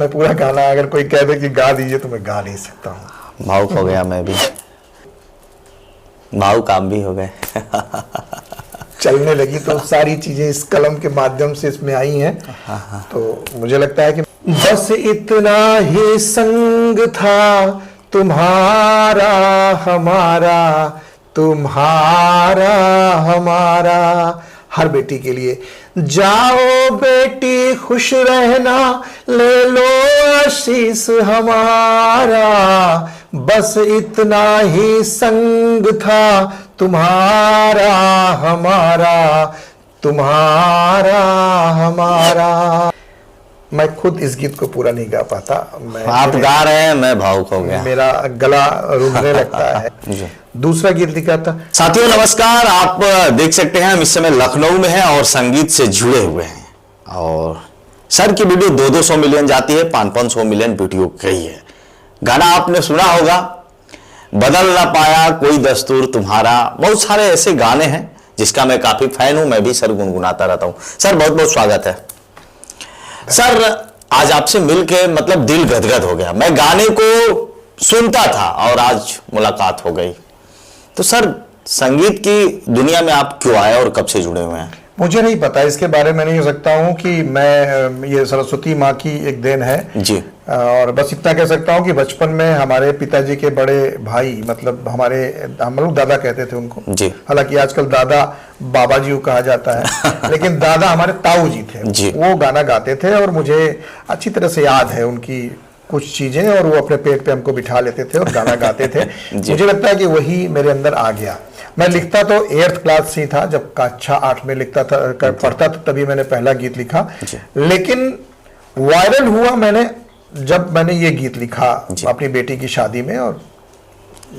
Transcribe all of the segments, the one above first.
मैं पूरा गाना अगर कोई कह दे कि गा दीजिए तो मैं गा नहीं सकता हूँ। भावुक हो गया, मैं भी भावुक, आप भी हो गए। चलने लगी तो सारी चीजें इस कलम के माध्यम से इसमें आई हैं। तो मुझे लगता है कि बस इतना ही संग था तुम्हारा हमारा, तुम्हारा हमारा। हर बेटी के लिए जाओ बेटी खुश रहना, ले लो आशीष हमारा। बस इतना ही संग था तुम्हारा हमारा, तुम्हारा हमारा। मैं खुद इस गीत को पूरा नहीं गा पाता। आप गा रहे हैं, मैं भावुक हो गया, मेरा गला रूंधने लगता है। दूसरा गीत लिखा था। साथियों नमस्कार, आप देख सकते हैं हम इस समय लखनऊ में हैं और संगीत से जुड़े हुए हैं। और सर की वीडियो 200 मिलियन जाती है, 500 मिलियन वीडियो गई है। गाना आपने सुना होगा, बदल ना पाया कोई दस्तूर तुम्हारा। बहुत सारे ऐसे गाने हैं जिसका मैं काफी फैन हूं, मैं भी सर गुनगुनाता रहता हूं। सर बहुत बहुत स्वागत है। सर आज आपसे मिलके मतलब दिल गदगद हो गया। मैं गाने को सुनता था और आज मुलाकात हो गई। तो सर संगीत की दुनिया में आप क्यों आए और कब से जुड़े हुए हैं? मुझे नहीं पता, इसके बारे में नहीं कह सकता हूँ कि मैं, ये सरस्वती माँ की एक देन है जी। और बस इतना कह सकता हूँ कि बचपन में हमारे पिताजी के बड़े भाई, मतलब हम लोग दादा कहते थे उनको जी। हालांकि आजकल दादा बाबा जी को कहा जाता है लेकिन दादा हमारे ताऊ जी थे जी। वो गाना गाते थे और मुझे अच्छी तरह से याद है उनकी कुछ चीजें, और वो अपने पेट पे हमको बिठा लेते थे और गाना गाते थे। मुझे लगता है कि वही मेरे अंदर आ गया। मैं लिखता तो 8th क्लास से ही था, जब कक्षा 8 में लिखता था, पढ़ता था, तभी मैंने पहला गीत लिखा। लेकिन वायरल हुआ मैंने जब मैंने ये गीत लिखा अपनी बेटी की शादी में और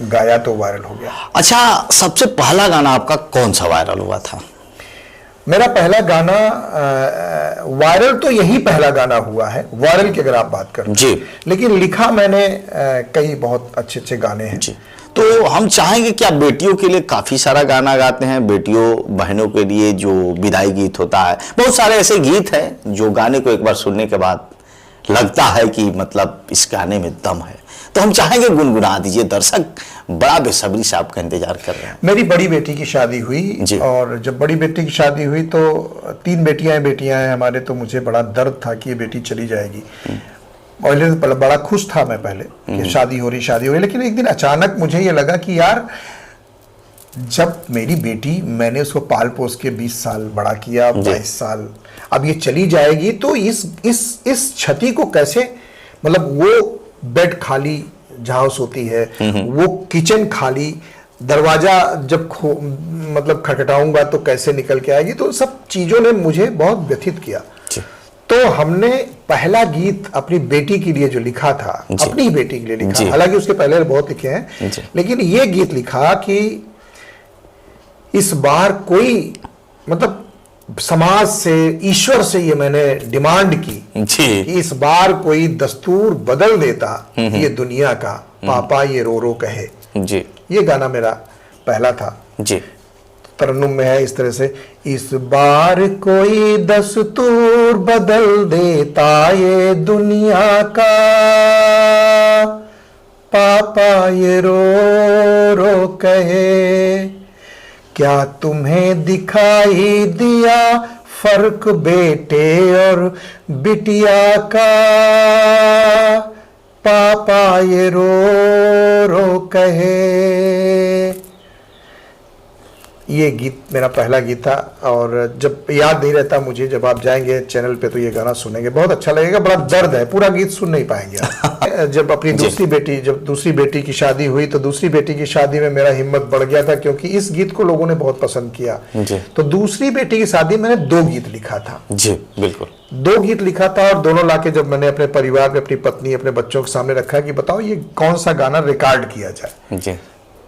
गाया तो वायरल हो गया। अच्छा, सबसे पहला गाना आपका कौन सा वायरल हुआ था? मेरा पहला गाना वायरल तो यही पहला गाना हुआ है, वायरल की अगर आप बात करें जी। लेकिन लिखा मैंने कई बहुत अच्छे अच्छे गाने हैं जी। तो हम चाहेंगे कि आप बेटियों के लिए काफी सारा गाना गाते हैं, बेटियों बहनों के लिए जो विदाई गीत होता है, बहुत सारे ऐसे गीत हैं जो गाने को एक बार सुनने के बाद लगता है कि मतलब इस गाने में दम है। तो हम चाहेंगे गुनगुना दीजिए, दर्शक बड़ा बेसब्री से आपका इंतजार कर रहे हैं। मेरी बड़ी बेटी की शादी हुई और जब बड़ी बेटी की शादी हुई तो 3 बेटियां हैं हमारे, तो मुझे बड़ा दर्द था कि ये बेटी चली जाएगी। और बड़ा खुश था मैं पहले कि शादी हो रही, लेकिन एक दिन अचानक मुझे ये लगा कि यार जब मेरी बेटी, मैंने उसको पाल पोस के 20 साल बड़ा किया, 22 साल, अब ये चली जाएगी तो इस क्षति को कैसे, मतलब वो बेड खाली जहां सोती है, वो किचन खाली, दरवाजा जब मतलब खटखटाऊंगा तो कैसे निकल के आएगी, तो सब चीजों ने मुझे बहुत व्यथित किया। तो हमने पहला गीत अपनी बेटी के लिए जो लिखा था, अपनी बेटी के लिए लिखा, हालांकि उसके पहले बहुत लिखे हैं, लेकिन ये गीत लिखा कि इस बार कोई, मतलब समाज से, ईश्वर से ये मैंने डिमांड की कि इस बार कोई दस्तूर बदल देता ये दुनिया का, पापा ये रो रो कहे जी। ये गाना मेरा पहला था जी। तरन्नुम में है इस तरह से, इस बार कोई दस्तूर बदल देता ये दुनिया का, पापा ये रो रो कहे, क्या तुम्हें दिखाई दिया फर्क बेटे और बिटिया का, पापा ये रो रो कहे। ये गीत मेरा पहला गीत था और जब याद नहीं रहता मुझे, जब आप जाएंगे चैनल पे तो ये गाना सुनेंगे, बहुत अच्छा लगेगा। बड़ा दर्द है, पूरा गीत सुन नहीं पाएंगे। जब अपनी दूसरी बेटी की शादी हुई तो दूसरी बेटी की शादी में मेरा हिम्मत बढ़ गया था, क्योंकि इस गीत को लोगों ने बहुत पसंद किया। तो दूसरी बेटी की शादी मैंने 2 गीत लिखा था जी, बिल्कुल 2 गीत लिखा था और दोनों लाके जब मैंने अपने परिवार में, अपनी पत्नी, अपने बच्चों के सामने रखा कि बताओ ये कौन सा गाना रिकॉर्ड किया जाए जी।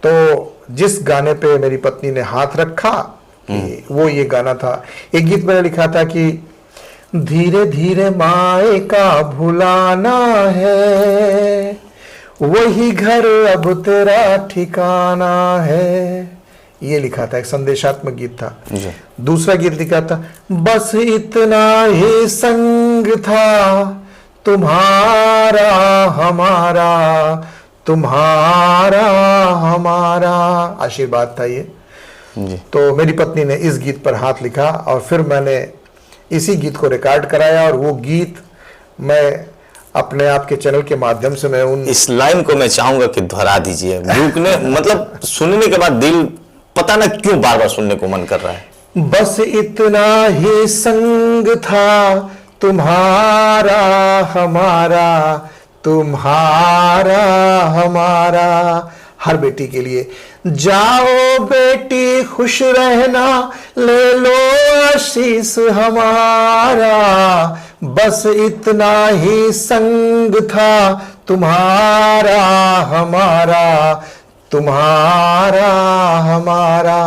तो जिस गाने पे मेरी पत्नी ने हाथ रखा कि वो ये गाना था। एक गीत मैंने लिखा था कि धीरे धीरे माए का भुलाना है, वही घर अब तेरा ठिकाना है, ये लिखा था। एक संदेशात्मक गीत था। दूसरा गीत लिखा था, बस इतना ही संग था तुम्हारा हमारा, तुम्हारा हमारा आशीर्वाद था ये। जी। तो मेरी पत्नी ने इस गीत पर हाथ लिखा और फिर मैंने इसी गीत को रिकॉर्ड कराया, और वो गीत मैं अपने आपके चैनल के माध्यम से मैं उन इस लाइन को मैं चाहूंगा कि दोहरा दीजिए। रुकने मतलब सुनने के बाद दिल पता ना क्यों बार बार सुनने को मन कर रहा है। बस इतना ही संग था तुम्हारा हमारा, तुम्हारा हमारा। हर बेटी के लिए, जाओ बेटी खुश रहना, ले लो आशीष हमारा, बस इतना ही संग था तुम्हारा हमारा, तुम्हारा हमारा।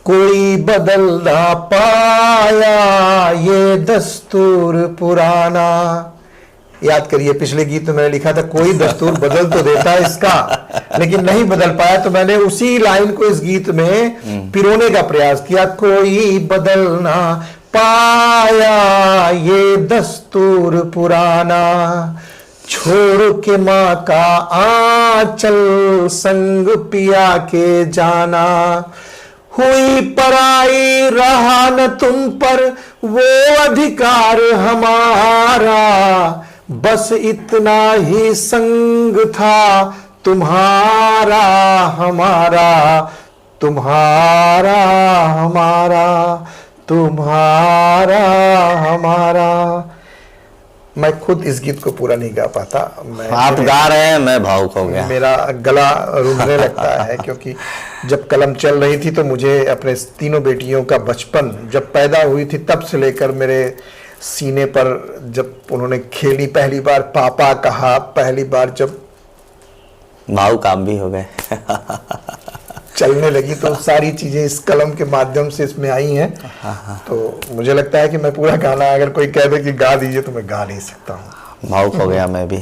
कोई बदल ना पाया ये दस्तूर पुराना। याद करिए, पिछले गीत में मैंने लिखा था कोई दस्तूर बदल तो देता है इसका, लेकिन नहीं बदल पाया, तो मैंने उसी लाइन को इस गीत में पिरोने का प्रयास किया। कोई बदल ना पाया ये दस्तूर पुराना, छोड़ के माँ का आंचल संग पिया के जाना, हुई पराई रहा न तुम पर वो अधिकार हमारा, बस इतना ही संग था तुम्हारा हमारा, तुम्हारा हमारा, तुम्हारा हमारा। मैं खुद इस गीत को पूरा नहीं गा पाता। आप गा रहे हैं, मैं भावुक हो गया। मेरा गला रूंधने लगता है, क्योंकि जब कलम चल रही थी तो मुझे अपने तीनों बेटियों का बचपन, जब पैदा हुई थी तब से लेकर मेरे सीने पर जब उन्होंने खेली पहली बार, पापा कहा पहली बार, जब भावुक आप भी हो गए। चलने लगी, तो सारी चीजें इस कलम के माध्यम से इसमें आई हैं। तो मुझे लगता है कि मैं पूरा गाना, अगर कोई कह दे कि गा दीजिए, तो मैं गा नहीं सकता हूँ। भावुक हो गया मैं भी।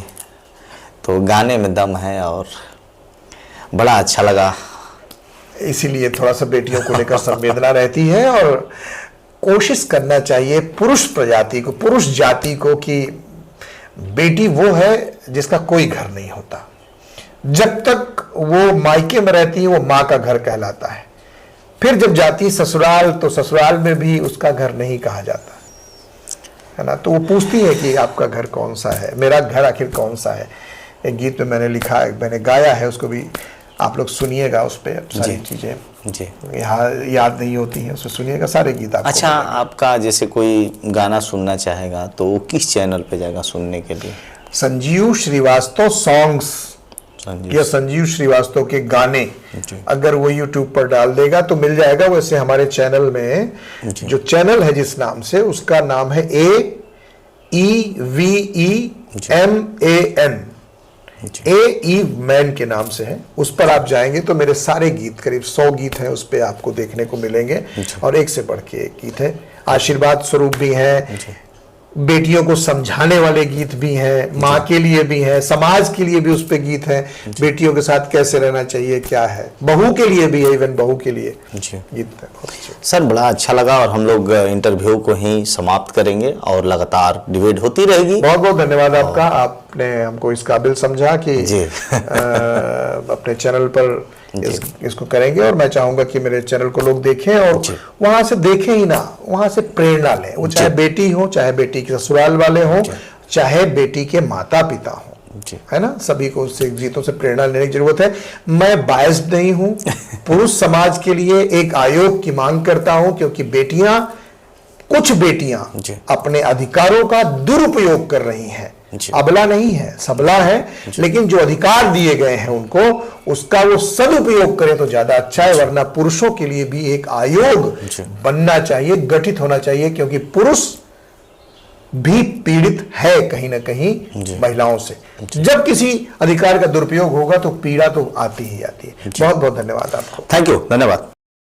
तो गाने में दम है और बड़ा अच्छा लगा। इसीलिए थोड़ा सा बेटियों को लेकर संवेदना रहती है, और कोशिश करना चाहिए पुरुष प्रजाति को, पुरुष जाति को, कि बेटी वो है जिसका कोई घर नहीं होता। जब तक वो मायके में रहती है वो माँ का घर कहलाता है, फिर जब जाती है ससुराल तो ससुराल में भी उसका घर नहीं कहा जाता है ना। तो वो पूछती है कि आपका घर कौन सा है, मेरा घर आखिर कौन सा है। एक गीत में मैंने लिखा, मैंने गाया है, उसको भी आप लोग सुनिएगा, उस पर सारी चीजें जी यहाँ याद नहीं होती हैं, उसमें सुनिएगा सारे गीत आपको। अच्छा, आपका जैसे कोई गाना सुनना चाहेगा तो वो किस चैनल पे जाएगा सुनने के लिए? संजीव श्रीवास्तव सॉन्ग्स या संजीव श्रीवास्तव के गाने, अगर वो YouTube पर डाल देगा तो मिल जाएगा। वैसे हमारे चैनल में जो चैनल है जिस नाम से, उसका नाम है AEVEMAN, AE मैन के नाम से है। उस पर आप जाएंगे तो मेरे सारे गीत, करीब 100 गीत हैं उस पर आपको देखने को मिलेंगे, और एक से बढ़ के एक गीत है। आशीर्वाद स्वरूप भी हैं, बेटियों को समझाने वाले गीत भी हैं, माँ के लिए भी हैं, समाज के लिए भी उस पे गीत हैं, बेटियों के साथ कैसे रहना चाहिए, क्या है, बहू के लिए भी है, इवन बहू के लिए गीत है। बहुत अच्छे। सर, बड़ा अच्छा लगा, और हम लोग इंटरव्यू को ही समाप्त करेंगे और लगातार डिबेट होती रहेगी। बहुत बहुत धन्यवाद आपका, आपने हमको इस काबिल समझा कि अपने चैनल पर इसको करेंगे, और मैं चाहूंगा कि मेरे चैनल को लोग देखें, और वहां से देखें ही ना, वहां से प्रेरणा लें। वो चाहे बेटी हो, चाहे बेटी के ससुराल वाले हो, चाहे बेटी के माता पिता हो, है ना, सभी को उससे गीतों से प्रेरणा लेने की जरूरत है। मैं बायस्ड नहीं हूं, पुरुष समाज के लिए एक आयोग की मांग करता हूं, क्योंकि कुछ बेटियां अपने अधिकारों का दुरुपयोग कर रही हैं। अबला नहीं है, सबला है, लेकिन जो अधिकार दिए गए हैं उनको, उसका वो सदुपयोग करें तो ज्यादा अच्छा है। वरना पुरुषों के लिए भी एक आयोग बनना चाहिए, गठित होना चाहिए, क्योंकि पुरुष भी पीड़ित है कहीं ना कहीं महिलाओं से। जब किसी अधिकार का दुरुपयोग होगा तो पीड़ा तो आती ही आती है। बहुत बहुत धन्यवाद आपको। थैंक यू, धन्यवाद।